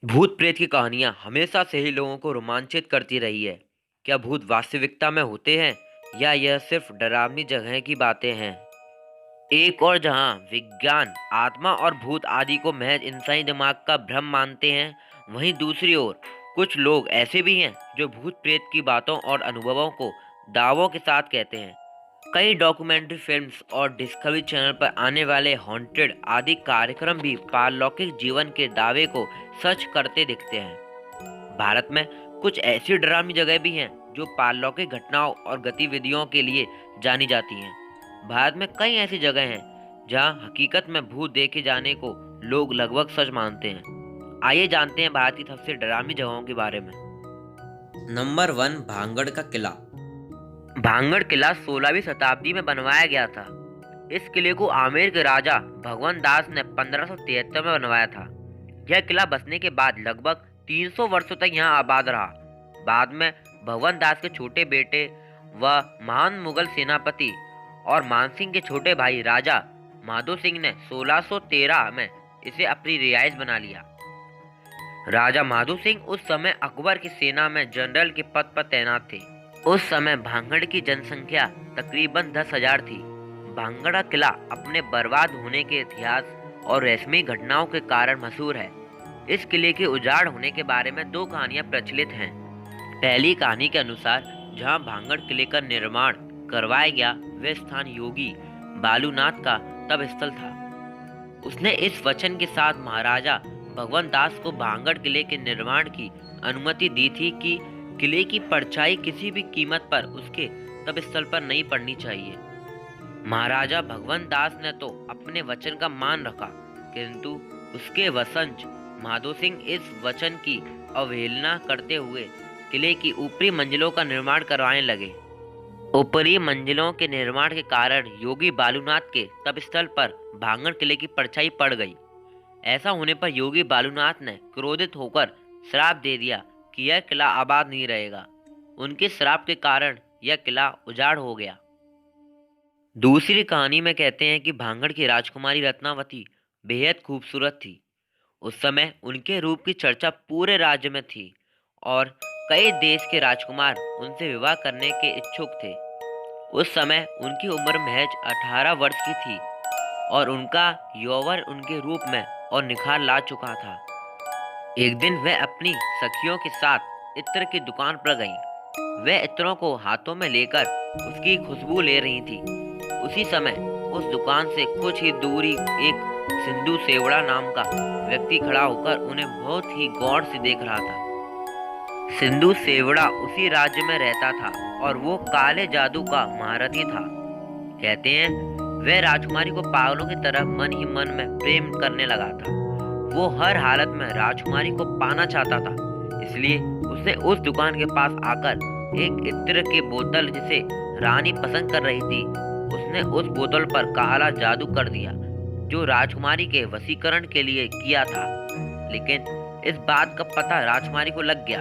भूत प्रेत की कहानियां हमेशा से ही लोगों को रोमांचित करती रही है। क्या भूत वास्तविकता में होते हैं या यह सिर्फ डरावनी जगह की बातें हैं? एक और जहां विज्ञान आत्मा और भूत आदि को महज इंसानी दिमाग का भ्रम मानते हैं, वहीं दूसरी ओर कुछ लोग ऐसे भी हैं जो भूत प्रेत की बातों और अनुभवों को दावों के साथ कहते हैं। कई डॉक्यूमेंट्री फिल्म्स और डिस्कवरी चैनल पर आने वाले हॉन्टेड आदि कार्यक्रम भी पारलौकिक जीवन के दावे को सच करते दिखते हैं। भारत में कुछ ऐसी डरावनी जगह भी हैं जो पारलौकिक घटनाओं और गतिविधियों के लिए जानी जाती हैं। भारत में कई ऐसी जगह हैं जहां हकीकत में भूत देखे जाने को लोग लगभग सच मानते हैं। आइए जानते हैं भारत की सबसे डरावनी जगहों के बारे में। नंबर 1, भांगड़ का किला। भांगड़ किला 16वीं शताब्दी में बनवाया गया था। इस किले को आमेर के राजा भगवंत दास ने 1573 में बनवाया था। यह किला बसने के बाद लगभग 300 वर्षों तक यहाँ आबाद रहा। बाद में भगवंत दास के छोटे बेटे व महान मुगल सेनापति और मानसिंह के छोटे भाई राजा माधो सिंह ने 1613 में इसे अपनी रिहाइश बना लिया। राजा माधो सिंह उस समय अकबर की सेना में जनरल के पद पर तैनात थे। उस समय भांगड़ की जनसंख्या तकरीबन 10,000 थी। भांगड़ का किला अपने बर्बाद होने के इतिहास और रहस्यमयी घटनाओं के कारण मशहूर है। इस किले के उजाड़ होने के बारे में दो कहानियां प्रचलित हैं। पहली कहानी के अनुसार जहां भांगड़ किले का निर्माण करवाया गया, वह स्थान योगी बालूनाथ का तप स्थल था। उसने इस वचन के साथ महाराजा भगवंत दास को भांगड़ किले के निर्माण की अनुमति दी थी कि किले की परछाई किसी भी कीमत पर उसके तप स्थल पर नहीं पड़नी चाहिए। महाराजा भगवंत दास ने तो अपने वचन का मान रखा, किंतु उसके वंशज माधो सिंह इस वचन की अवहेलना करते हुए किले की ऊपरी मंजिलों का निर्माण करवाने लगे। ऊपरी मंजिलों के निर्माण के कारण योगी बालूनाथ के तप स्थल पर भांगड़ किले की परछाई पड़ गई। ऐसा होने पर योगी बालूनाथ ने क्रोधित होकर श्राप दे दिया कि यह किला आबाद नहीं रहेगा। उनके श्राप के कारण यह किला उजाड़ हो गया। दूसरी कहानी में कहते हैं कि भांगड़ की राजकुमारी रत्नावती बेहद खूबसूरत थी। उस समय उनके रूप की चर्चा पूरे राज्य में थी और कई देश के राजकुमार उनसे विवाह करने के इच्छुक थे। उस समय उनकी उम्र महज 18 वर्ष की थी और उनका यौवन उनके रूप में और निखार ला चुका था। एक दिन वह अपनी सखियों के साथ इत्र की दुकान पर गईं। वह इत्रों को हाथों में लेकर उसकी खुशबू ले रही थी। उसी समय उस दुकान से कुछ ही दूरी एक सिंधु सेवड़ा नाम का व्यक्ति खड़ा होकर उन्हें बहुत ही गौर से देख रहा था। सिंधु सेवड़ा उसी राज्य में रहता था और वो काले जादू का महारथी था। कहते हैं वह राजकुमारी को पागलों की तरह मन ही मन में प्रेम करने लगा था। वो हर हालत में राजकुमारी को पाना चाहता था, इसलिए उसने उस दुकान के पास आकर एक इत्र की बोतल जिसे रानी पसंद कर रही थी, उसने उस बोतल पर काला जादू कर दिया जो राजकुमारी के वशीकरण के लिए किया था। लेकिन इस बात का पता राजकुमारी को लग गया।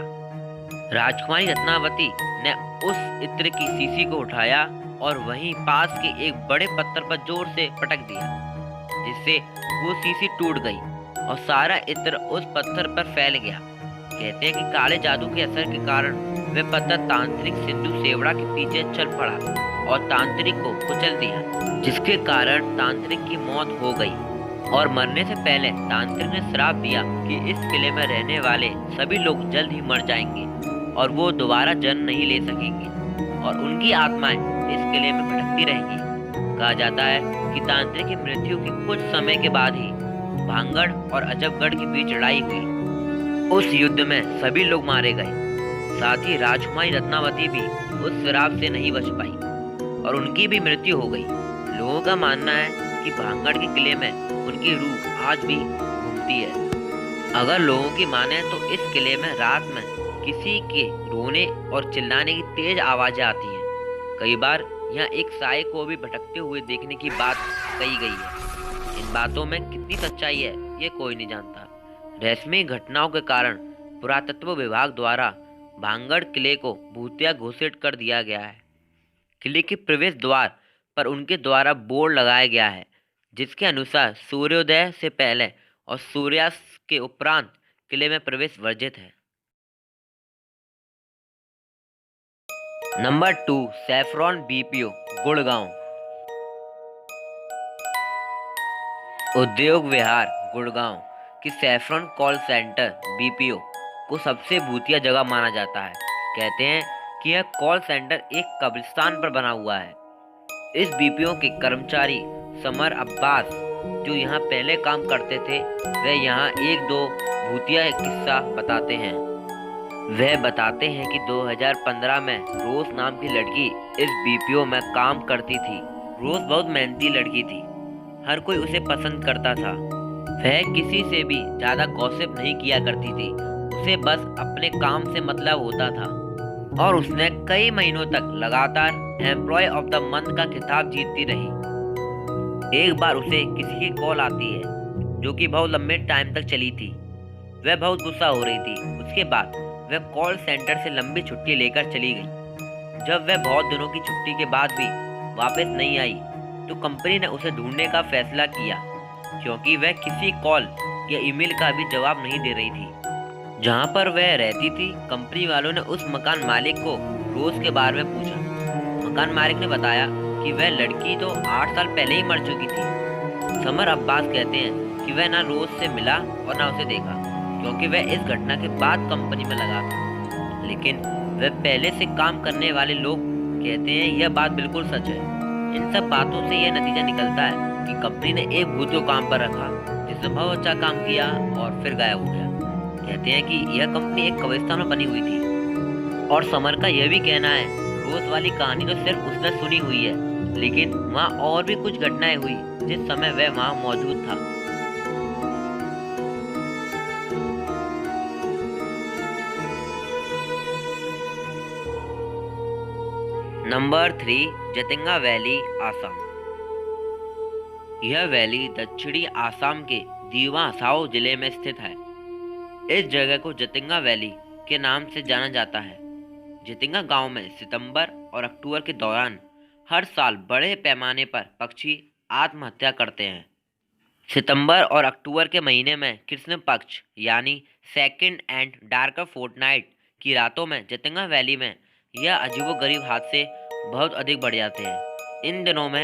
राजकुमारी रत्नावती ने उस इत्र की शीशी को उठाया और वहीं पास के एक बड़े पत्थर पर जोर से पटक दिया, जिससे वो शीशी टूट गई और सारा इत्र उस पत्थर पर फैल गया। कहते हैं कि काले जादू के असर के कारण वह पत्थर तांत्रिक सिंधु सेवड़ा के पीछे चल पड़ा और तांत्रिक को कुचल दिया, जिसके कारण तांत्रिक की मौत हो गई। और मरने से पहले तांत्रिक ने श्राप दिया कि इस किले में रहने वाले सभी लोग जल्द ही मर जाएंगे और वो दोबारा जन्म नहीं ले सकेंगे और उनकी आत्माएं इस किले में भटकती रहेंगी। कहा जाता है कि तांत्रिक की मृत्यु के कुछ समय के बाद ही भांगड़ और अजबगढ़ के बीच लड़ाई हुई। उस युद्ध में सभी लोग मारे गए। साथ ही राजकुमारी रत्नावती भी उस श्राप से नहीं बच पाई और उनकी भी मृत्यु हो गई। लोगों का मानना है कि भांगड़ के किले में उनकी रूह आज भी घूमती है। अगर लोगों की माने तो इस किले में रात में किसी के रोने और चिल्लाने की तेज आवाजें आती हैं। कई बार यहाँ एक साये को भी भटकते हुए देखने की बात कही गई है। इन बातों में कितनी सच्चाई है ये कोई नहीं जानता। रहस्यमयी घटनाओं के कारण पुरातत्व विभाग द्वारा भांगड़ किले को भूतिया घोषित कर दिया गया है। किले के प्रवेश द्वार पर उनके द्वारा बोर्ड लगाया गया है, जिसके अनुसार सूर्योदय से पहले और सूर्यास्त के उपरांत किले में प्रवेश वर्जित है। Number 2, saffron BPO Gurgaon. उद्योग विहार गुड़गांव की सैफरॉन कॉल सेंटर बीपीओ को सबसे भूतिया जगह माना जाता है। कहते हैं कि यह कॉल सेंटर एक कब्रिस्तान पर बना हुआ है। इस बीपीओ के कर्मचारी समर अब्बास जो यहाँ पहले काम करते थे, वह यहाँ एक दो भूतिया किस्सा बताते हैं। वह बताते हैं कि 2015 में रोज नाम की लड़की इस बीपीओ में काम करती थी। रोज बहुत मेहनती लड़की थी, हर कोई उसे पसंद करता था। वह किसी से भी ज्यादा गॉसिप नहीं किया करती थी, उसे बस अपने काम से मतलब होता था। और उसने कई महीनों तक लगातार एम्प्लॉय ऑफ द मंथ का खिताब जीतती रही। एक बार उसे किसी की कॉल आती है जो कि बहुत लंबे टाइम तक चली थी। वह बहुत गुस्सा हो रही थी। उसके बाद वह कॉल सेंटर से लंबी छुट्टी लेकर चली गई। जब वह बहुत दिनों की छुट्टी के बाद भी वापस नहीं आई तो कंपनी ने उसे ढूंढने का फैसला किया, क्योंकि वह किसी कॉल या ईमेल का भी जवाब नहीं दे रही थी। जहां पर वह रहती थी, कंपनी वालों ने उस मकान मालिक को रोज के बारे में पूछा। मकान मालिक ने बताया कि वह लड़की तो 8 साल पहले ही मर चुकी थी। समर अब्बास कहते हैं कि वह ना रोज से मिला और ना उसे देखा, क्योंकि वह इस घटना के बाद कंपनी में लगा था। लेकिन वह पहले से काम करने वाले लोग कहते हैं यह बात बिल्कुल सच है। इन सब बातों से यह नतीजा निकलता है कि कंपनी ने एक भूत को काम पर रखा जिसने बहुत अच्छा काम किया और फिर गायब हो गया। कहते हैं कि यह कंपनी एक कब्रिस्तान में बनी हुई थी। और समर का यह भी कहना है, रोज वाली कहानी तो सिर्फ उसने सुनी हुई है, लेकिन वहाँ और भी कुछ घटनाएं हुई जिस समय वह वहाँ मौजूद था। Number 3, Jatinga valley Assam. यह वैली दक्षिणी आसाम के दीवा हसाओ जिले में स्थित है। इस जगह को जतिंगा वैली के नाम से जाना जाता है। जतिंगा गांव में सितंबर और अक्टूबर के दौरान हर साल बड़े पैमाने पर पक्षी आत्महत्या करते हैं। सितंबर और अक्टूबर के महीने में कृष्ण पक्ष यानी सेकंड एंड डार्कर फोर्टनाइट की रातों में जतिंगा वैली में यह अजीबोगरीब हादसे बहुत अधिक बढ़ जाते हैं। इन दिनों में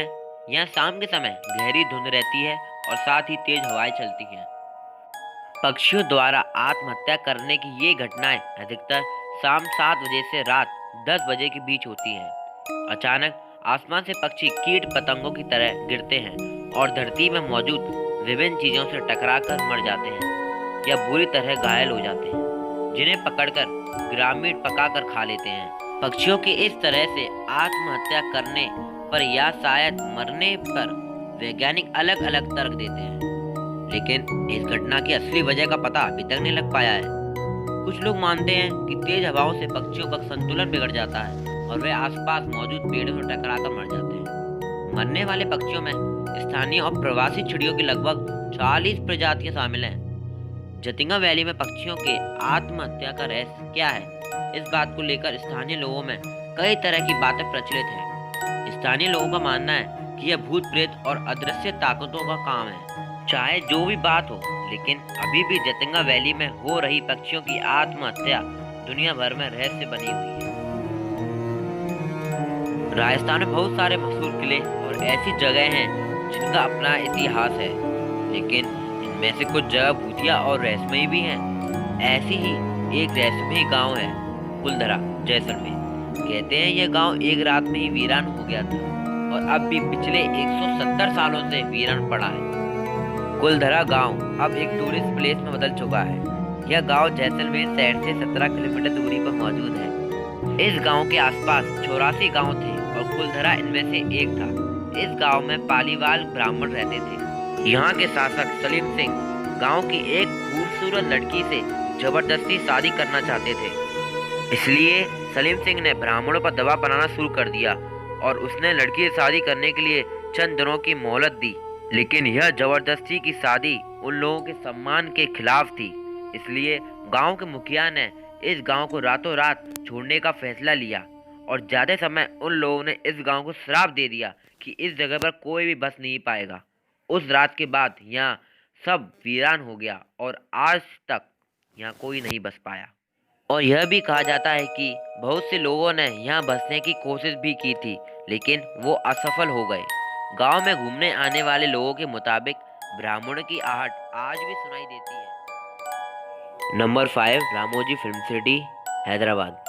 यहाँ शाम के समय गहरी धुंध रहती है और साथ ही तेज हवाएं चलती हैं। पक्षियों द्वारा आत्महत्या करने की ये घटनाएं अधिकतर शाम 7 बजे से रात 10 बजे के बीच होती हैं। अचानक आसमान से पक्षी कीट पतंगों की तरह गिरते हैं और धरती में मौजूद विभिन्न चीजों से टकराकर मर जाते हैं या बुरी तरह घायल हो जाते हैं, जिन्हें पकड़कर ग्रामीण पकाकर खा लेते हैं। पक्षियों के इस तरह से आत्महत्या करने पर या शायद मरने पर वैज्ञानिक अलग अलग तर्क देते हैं, लेकिन इस घटना की असली वजह का पता अभी तक नहीं लग पाया है। कुछ लोग मानते हैं कि तेज हवाओं से पक्षियों का संतुलन बिगड़ जाता है और वे आसपास मौजूद पेड़ों से टकराकर मर जाते हैं। मरने वाले पक्षियों में स्थानीय और प्रवासी चिड़ियों की लगभग 40 प्रजातियां शामिल हैं। जतिंगा वैली में पक्षियों के आत्महत्या का रहस्य क्या है, इस बात को लेकर स्थानीय लोगों में कई तरह की बातें प्रचलित हैं। स्थानीय लोगों का मानना है कि यह भूत प्रेत और अदृश्य ताकतों का काम है। चाहे जो भी बात हो, लेकिन अभी भी जतिंगा वैली में हो रही पक्षियों की आत्महत्या दुनिया भर में रहस्य बनी हुई है। राजस्थान में बहुत सारे मशहूर किले और ऐसी जगह हैं जिनका अपना इतिहास है, लेकिन इनमें से कुछ जगह भूतिया और रहस्यमयी भी हैं। ऐसी ही एक रहस्यमयी गांव है कुलधरा, जैसलमेर। कहते हैं यह गांव एक रात में ही वीरान हो गया था और अब भी पिछले 170 सालों से वीरान पड़ा है। कुलधरा गांव अब एक टूरिस्ट प्लेस में बदल चुका है। यह गांव जैसलमेर शहर से 17 किलोमीटर दूरी पर मौजूद है। इस गांव के आसपास 84 गांव थे और कुलधरा इनमें से एक था। इस गांव में पालीवाल ब्राह्मण रहते थे। यहाँ के शासक सलीम सिंह गांव की एक खूबसूरत लड़की से जबरदस्ती शादी करना चाहते थे। इसलिए सलीम सिंह ने ब्राह्मणों पर दबाव बनाना शुरू कर दिया और उसने लड़की से शादी करने के लिए चंद दिनों की मोहलत दी। लेकिन यह जबरदस्ती की शादी उन लोगों के सम्मान के खिलाफ थी। इसलिए गांव के मुखिया ने इस गांव को रातों रात छोड़ने का फैसला लिया और ज्यादा समय उन लोगों ने इस गांव को श्राप दे दिया कि इस जगह पर कोई भी बस नहीं पाएगा। उस रात के बाद यहाँ सब वीरान हो गया और आज तक यहाँ कोई नहीं बस पाया। और यह भी कहा जाता है कि बहुत से लोगों ने यहाँ बसने की कोशिश भी की थी, लेकिन वो असफल हो गए। गांव में घूमने आने वाले लोगों के मुताबिक ब्राह्मणों की आहट आज भी सुनाई देती है। Number 5, Ramoji film city, Hyderabad.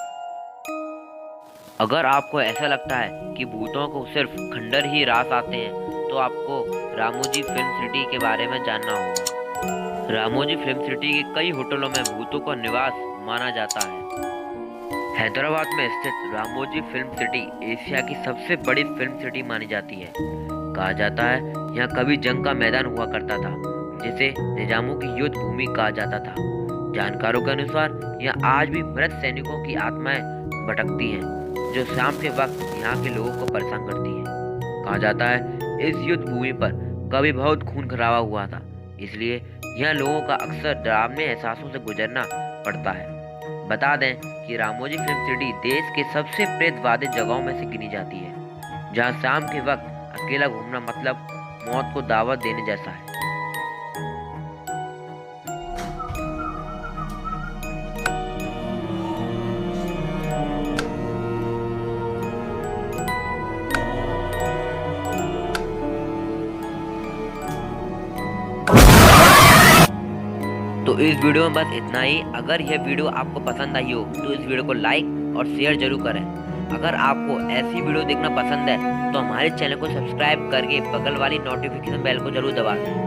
अगर आपको ऐसा लगता है कि भूतों को सिर्फ खंडर ही रास आते हैं, तो आपको रामोजी फिल्म सिटी के बारे में जानना होगा। रामोजी फिल्म सिटी के कई होटलों में भूतों का निवास माना जाता है। हैदराबाद में स्थित रामोजी फिल्म सिटी एशिया की सबसे बड़ी फिल्म सिटी मानी जाती है। कहा जाता है यहाँ कभी जंग का मैदान हुआ करता था, जिसे निजामों की युद्ध भूमि कहा जाता था। जानकारों के अनुसार यहाँ आज भी मृत सैनिकों की आत्माएं भटकती हैं, जो शाम के वक्त यहाँ के लोगों को परेशान करती हैं। कहा जाता है इस युद्ध भूमि पर कभी बहुत खून खराबा हुआ था, इसलिए यहाँ लोगों का अक्सर डरावने एहसासों से गुजरना पड़ता है। बता दें कि रामोजी फिल्म सिटी देश के सबसे प्रेत बाधित जगहों में से गिनी जाती है, जहाँ शाम के वक्त अकेला घूमना मतलब मौत को दावत देने जैसा है। तो इस वीडियो में बस इतना ही। अगर यह वीडियो आपको पसंद आई हो तो इस वीडियो को लाइक और शेयर जरूर करें। अगर आपको ऐसी वीडियो देखना पसंद है तो हमारे चैनल को सब्सक्राइब करके बगल वाली नोटिफिकेशन बेल को जरूर दबा दें।